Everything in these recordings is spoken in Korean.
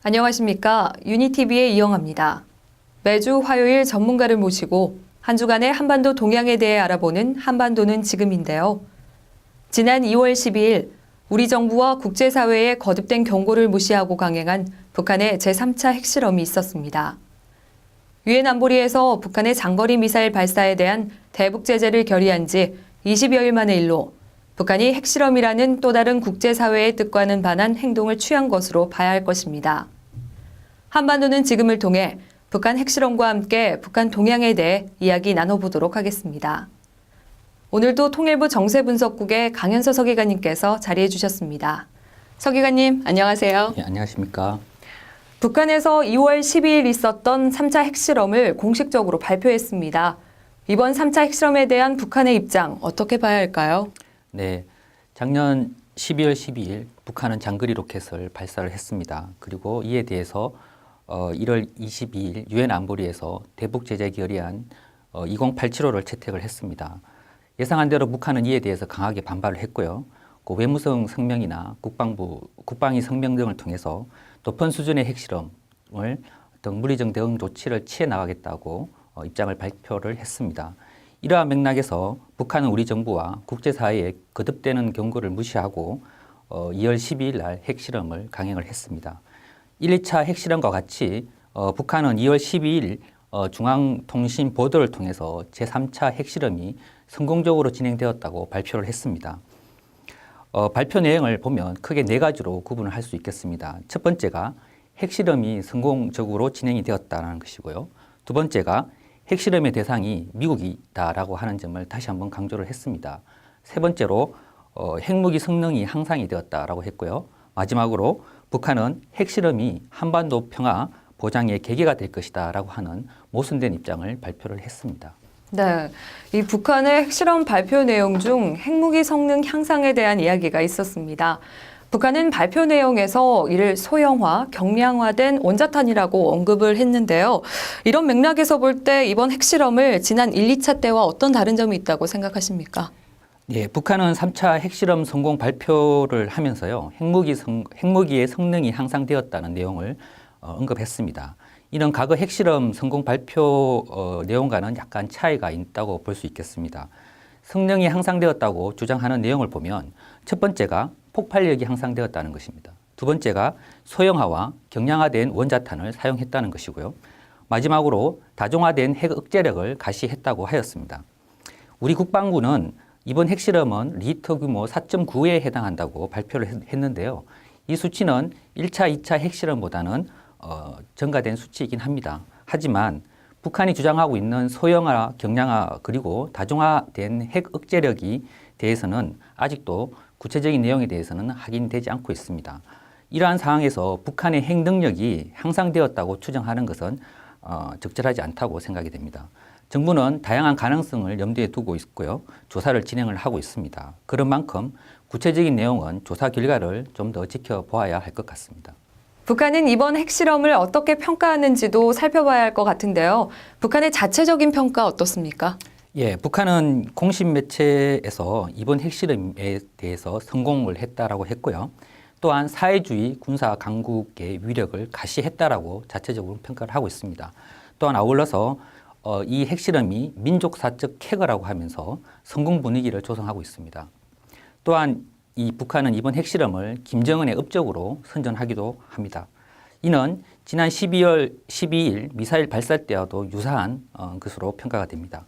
안녕하십니까. 유니티비의 이영아입니다. 매주 화요일 전문가를 모시고 한 주간의 한반도 동향에 대해 알아보는 한반도는 지금인데요. 지난 2월 12일 우리 정부와 국제사회의 거듭된 경고를 무시하고 강행한 북한의 제3차 핵실험이 있었습니다. 유엔 안보리에서 북한의 장거리 미사일 발사에 대한 대북 제재를 결의한 지 20여일 만의 일로 북한이 핵실험이라는 또 다른 국제사회의 뜻과는 반한 행동을 취한 것으로 봐야 할 것입니다. 한반도는 지금을 통해 북한 핵실험과 함께 북한 동향에 대해 이야기 나눠보도록 하겠습니다. 오늘도 통일부 정세분석국의 강현서 서기관님께서 자리해 주셨습니다. 서기관님, 안녕하세요. 네, 안녕하십니까. 북한에서 2월 12일 있었던 3차 핵실험을 공식적으로 발표했습니다. 이번 3차 핵실험에 대한 북한의 입장 어떻게 봐야 할까요? 네, 작년 12월 12일 북한은 장거리 로켓을 발사를 했습니다. 그리고 이에 대해서 1월 22일 유엔 안보리에서 대북 제재 결의안 20875를 채택을 했습니다. 예상한 대로 북한은 이에 대해서 강하게 반발을 했고요. 그 외무성 성명이나 국방위 성명 등을 통해서 높은 수준의 핵실험을 등 물리적 대응 조치를 취해 나가겠다고 입장을 발표를 했습니다. 이러한 맥락에서 북한은 우리 정부와 국제사회의 거듭되는 경고를 무시하고 2월 12일 날 핵실험을 강행을 했습니다. 1, 2차 핵실험과 같이 북한은 2월 12일 중앙통신 보도를 통해서 제3차 핵실험이 성공적으로 진행되었다고 발표를 했습니다. 발표 내용을 보면 크게 네 가지로 구분을 할 수 있겠습니다. 첫 번째가 핵실험이 성공적으로 진행이 되었다는 것이고요. 두 번째가 핵실험의 대상이 미국이다라고 하는 점을 다시 한번 강조를 했습니다. 세 번째로 핵무기 성능이 향상이 되었다라고 했고요. 마지막으로 북한은 핵실험이 한반도 평화 보장의 계기가 될 것이다라고 하는 모순된 입장을 발표를 했습니다. 네, 이 북한의 핵실험 발표 내용 중 핵무기 성능 향상에 대한 이야기가 있었습니다. 북한은 발표 내용에서 이를 소형화, 경량화된 원자탄이라고 언급을 했는데요. 이런 맥락에서 볼 때 이번 핵실험을 지난 1, 2차 때와 어떤 다른 점이 있다고 생각하십니까? 네, 북한은 3차 핵실험 성공 발표를 하면서요. 핵무기의 성능이 향상되었다는 내용을 언급했습니다. 이런 과거 핵실험 성공 발표 내용과는 약간 차이가 있다고 볼 수 있겠습니다. 성능이 향상되었다고 주장하는 내용을 보면 첫 번째가 폭발력이 향상되었다는 것입니다. 두 번째가 소형화와 경량화된 원자탄을 사용했다는 것이고요. 마지막으로 다종화된 핵 억제력을 가시했다고 하였습니다. 우리 국방부는 이번 핵실험은 리히터 규모 4.9에 해당한다고 발표를 했는데요. 이 수치는 1차, 2차 핵실험보다는 증가된 수치이긴 합니다. 하지만 북한이 주장하고 있는 소형화, 경량화 그리고 다종화된 핵 억제력이 대해서는 아직도 구체적인 내용에 대해서는 확인되지 않고 있습니다. 이러한 상황에서 북한의 핵 능력이 향상되었다고 추정하는 것은 적절하지 않다고 생각이 됩니다. 정부는 다양한 가능성을 염두에 두고 있고요. 조사를 진행을 하고 있습니다. 그런 만큼 구체적인 내용은 조사 결과를 좀 더 지켜보아야 할 것 같습니다. 북한은 이번 핵실험을 어떻게 평가하는지도 살펴봐야 할 것 같은데요. 북한의 자체적인 평가 어떻습니까? 예, 북한은 공식 매체에서 이번 핵실험에 대해서 성공을 했다라고 했고요. 또한 사회주의 군사 강국의 위력을 가시했다라고 자체적으로 평가를 하고 있습니다. 또한 아울러서 이 핵실험이 민족사적 쾌거라고 하면서 성공 분위기를 조성하고 있습니다. 또한 이 북한은 이번 핵실험을 김정은의 업적으로 선전하기도 합니다. 이는 지난 12월 12일 미사일 발사 때와도 유사한 것으로 평가가 됩니다.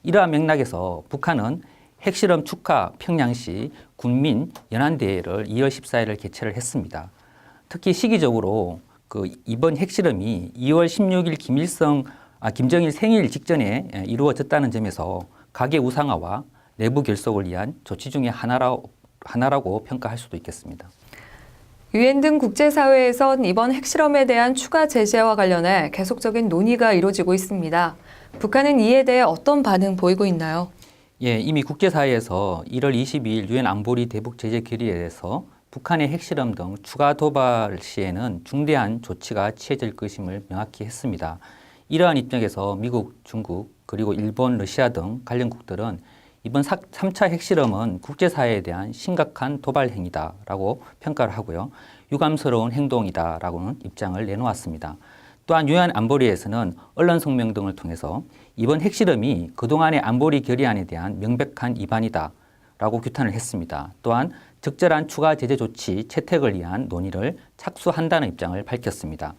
이러한 맥락에서 북한은 핵실험 축하 평양시 군민 연안대회를 2월 14일을 개최를 했습니다. 특히 시기적으로 이번 핵실험이 2월 16일 김정일 생일 직전에 이루어졌다는 점에서 가계 우상화와 내부 결속을 위한 조치 중에 하나라고 평가할 수도 있겠습니다. 유엔 등 국제사회에선 이번 핵실험에 대한 추가 제재와 관련해 계속적인 논의가 이루어지고 있습니다. 북한은 이에 대해 어떤 반응 보이고 있나요? 예, 이미 국제사회에서 1월 22일 유엔 안보리 대북 제재 결의에서 북한의 핵실험 등 추가 도발 시에는 중대한 조치가 취해질 것임을 명확히 했습니다. 이러한 입장에서 미국, 중국, 그리고 일본, 러시아 등 관련국들은 이번 3차 핵실험은 국제사회에 대한 심각한 도발 행위다라고 평가를 하고요. 유감스러운 행동이다라고는 입장을 내놓았습니다. 또한 유엔 안보리에서는 언론 성명 등을 통해서 이번 핵실험이 그동안의 안보리 결의안에 대한 명백한 위반이다라고 규탄을 했습니다. 또한 적절한 추가 제재 조치 채택을 위한 논의를 착수한다는 입장을 밝혔습니다.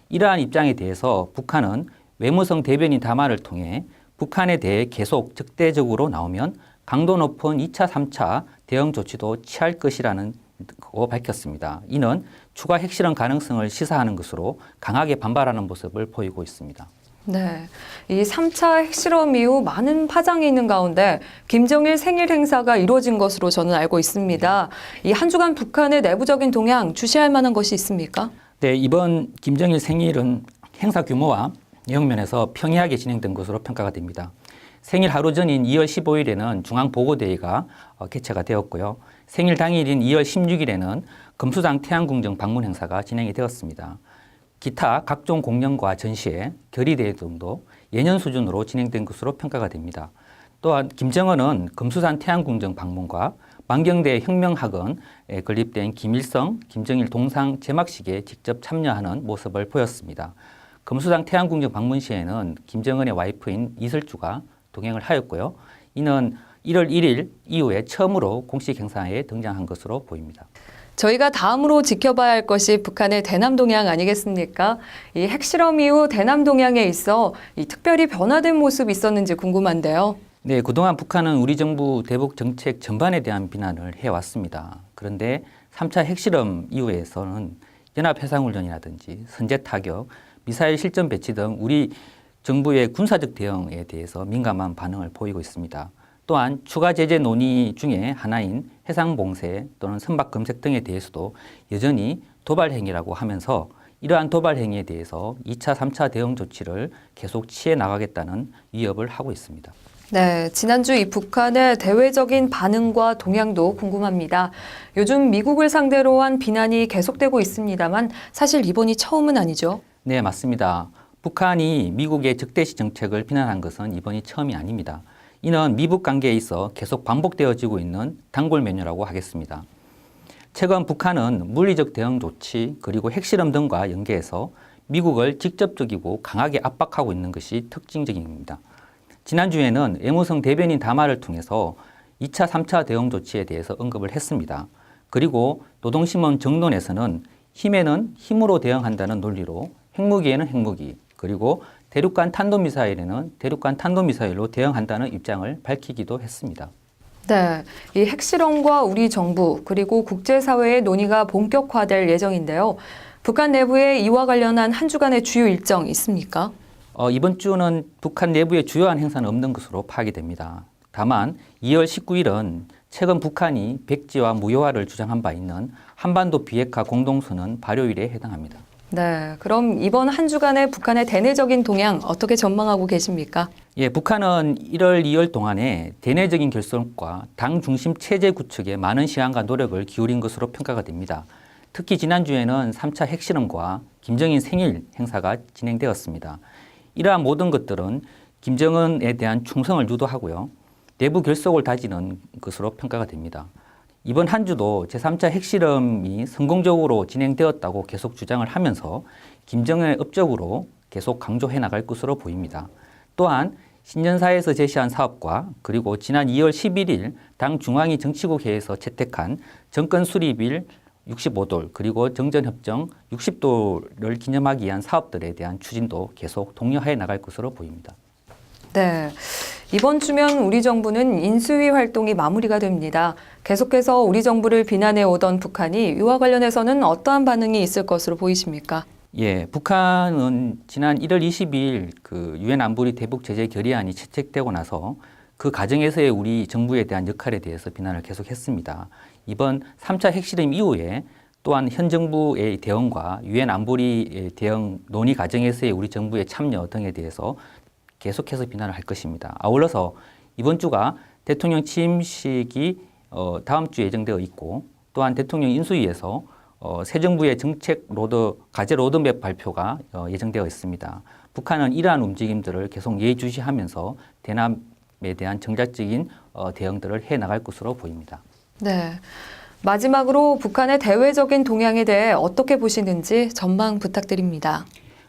이러한 입장에 대해서 북한은 외무성 대변인 담화를 통해 북한에 대해 계속 적대적으로 나오면 강도 높은 2차, 3차 대응 조치도 취할 것이라는 거 밝혔습니다. 이는 추가 핵실험 가능성을 시사하는 것으로 강하게 반발하는 모습을 보이고 있습니다. 네, 이 3차 핵실험 이후 많은 파장이 있는 가운데 김정일 생일 행사가 이루어진 것으로 저는 알고 있습니다. 이 한 주간 북한의 내부적인 동향 주시할 만한 것이 있습니까? 네, 이번 김정일 생일은 행사 규모와 내용 면에서 평이하게 진행된 것으로 평가가 됩니다. 생일 하루 전인 2월 15일에는 중앙보고대회가 개최가 되었고요. 생일 당일인 2월 16일에는 금수장 태양궁정 방문 행사가 진행이 되었습니다. 기타 각종 공연과 전시회, 결의대회 등도 예년 수준으로 진행된 것으로 평가가 됩니다. 또한 김정은은 금수산 태양궁정 방문과 만경대 혁명학원에 건립된 김일성, 김정일 동상 제막식에 직접 참여하는 모습을 보였습니다. 금수산 태양궁정 방문 시에는 김정은의 와이프인 이슬주가 동행을 하였고요. 이는 1월 1일 이후에 처음으로 공식 행사에 등장한 것으로 보입니다. 저희가 다음으로 지켜봐야 할 것이 북한의 대남 동향 아니겠습니까? 이 핵실험 이후 대남 동향에 있어 이 특별히 변화된 모습이 있었는지 궁금한데요. 네, 그동안 북한은 우리 정부 대북 정책 전반에 대한 비난을 해왔습니다. 그런데 3차 핵실험 이후에서는 연합해상훈련이라든지 선제 타격, 미사일 실전 배치 등 우리 정부의 군사적 대응에 대해서 민감한 반응을 보이고 있습니다. 또한 추가 제재 논의 중에 하나인 해상봉쇄 또는 선박 검색 등에 대해서도 여전히 도발 행위라고 하면서 이러한 도발 행위에 대해서 2차, 3차 대응 조치를 계속 취해 나가겠다는 위협을 하고 있습니다. 네, 지난주 이 북한의 대외적인 반응과 동향도 궁금합니다. 요즘 미국을 상대로 한 비난이 계속되고 있습니다만 사실 이번이 처음은 아니죠? 네, 맞습니다. 북한이 미국의 적대시 정책을 비난한 것은 이번이 처음이 아닙니다. 이는 미북 관계에 있어 계속 반복되어지고 있는 단골 메뉴라고 하겠습니다. 최근 북한은 물리적 대응 조치 그리고 핵실험 등과 연계해서 미국을 직접적이고 강하게 압박하고 있는 것이 특징적입니다. 지난주에는 외무성 대변인 담화를 통해서 2차, 3차 대응 조치에 대해서 언급을 했습니다. 그리고 노동신문 정론에서는 힘에는 힘으로 대응한다는 논리로 핵무기에는 핵무기, 그리고 대륙간 탄도미사일에는 대륙간 탄도미사일로 대응한다는 입장을 밝히기도 했습니다. 네, 이 핵실험과 우리 정부 그리고 국제사회의 논의가 본격화될 예정인데요. 북한 내부에 이와 관련한 한 주간의 주요 일정 있습니까? 이번 주는 북한 내부에 주요한 행사는 없는 것으로 파악이 됩니다. 다만 2월 19일은 최근 북한이 백지화 무효화를 주장한 바 있는 한반도 비핵화 공동선언 발효일에 해당합니다. 네, 그럼 이번 한 주간의 북한의 대내적인 동향 어떻게 전망하고 계십니까? 예, 북한은 1월, 2월 동안에 대내적인 결속과 당 중심 체제 구축에 많은 시간과 노력을 기울인 것으로 평가가 됩니다. 특히 지난주에는 3차 핵실험과 김정인 생일 행사가 진행되었습니다. 이러한 모든 것들은 김정은에 대한 충성을 유도하고요. 내부 결속을 다지는 것으로 평가가 됩니다. 이번 한 주도 제3차 핵실험이 성공적으로 진행되었다고 계속 주장을 하면서 김정은의 업적으로 계속 강조해 나갈 것으로 보입니다. 또한 신년사에서 제시한 사업과 그리고 지난 2월 11일 당 중앙위 정치국회에서 채택한 정권 수립일 65돌 그리고 정전협정 60돌을 기념하기 위한 사업들에 대한 추진도 계속 독려해 나갈 것으로 보입니다. 네, 이번 주면 우리 정부는 인수위 활동이 마무리가 됩니다. 계속해서 우리 정부를 비난해 오던 북한이 이와 관련해서는 어떠한 반응이 있을 것으로 보이십니까? 예, 북한은 지난 1월 22일 그 유엔 안보리 대북 제재 결의안이 채택되고 나서 그 과정에서의 우리 정부에 대한 역할에 대해서 비난을 계속했습니다. 이번 3차 핵실험 이후에 또한 현 정부의 대응과 유엔 안보리 대응 논의 과정에서의 우리 정부의 참여 등에 대해서 계속해서 비난을 할 것입니다. 아울러서 이번 주가 대통령 취임식이 다음 주에 예정되어 있고 또한 대통령 인수위에서 새 정부의 정책 과제 로드맵 발표가 예정되어 있습니다. 북한은 이러한 움직임들을 계속 예의주시하면서 대남 대한 정략적인 대응들을 해 나갈 것으로 보입니다. 네. 마지막으로 북한의 대외적인 동향에 대해 어떻게 보시는지 전망 부탁드립니다.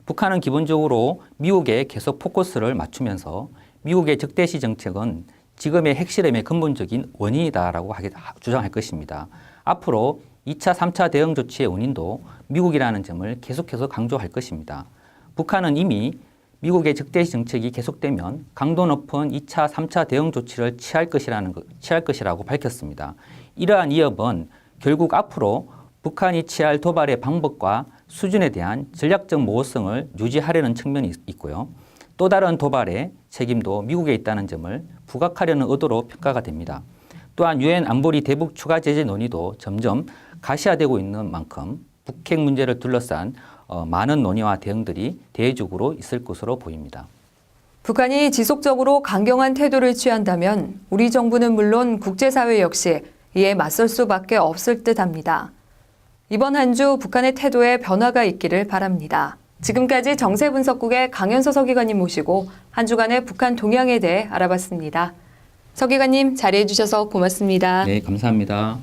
북한은 기본적으로 미국에 계속 포커스를 맞추면서 미국의 적대시 정책은 지금의 핵실험의 근본적인 원인이다라고 주장할 것입니다. 앞으로 2차, 3차 대응 조치의 원인도 미국이라는 점을 계속해서 강조할 것입니다. 북한은 이미 미국의 적대시 정책이 계속되면 강도 높은 2차, 3차 대응 조치를 취할 것이라고 밝혔습니다. 이러한 위협은 결국 앞으로 북한이 취할 도발의 방법과 수준에 대한 전략적 모호성을 유지하려는 측면이 있고요. 또 다른 도발의 책임도 미국에 있다는 점을 부각하려는 의도로 평가가 됩니다. 또한 유엔 안보리 대북 추가 제재 논의도 점점 가시화되고 있는 만큼 북핵 문제를 둘러싼 많은 논의와 대응들이 대외적으로 있을 것으로 보입니다. 북한이 지속적으로 강경한 태도를 취한다면 우리 정부는 물론 국제사회 역시 이에 맞설 수밖에 없을 듯합니다. 이번 한 주 북한의 태도에 변화가 있기를 바랍니다. 지금까지 정세분석국의 강현서 서기관님 모시고 한 주간의 북한 동향에 대해 알아봤습니다. 서기관님 자리해 주셔서 고맙습니다. 네, 감사합니다.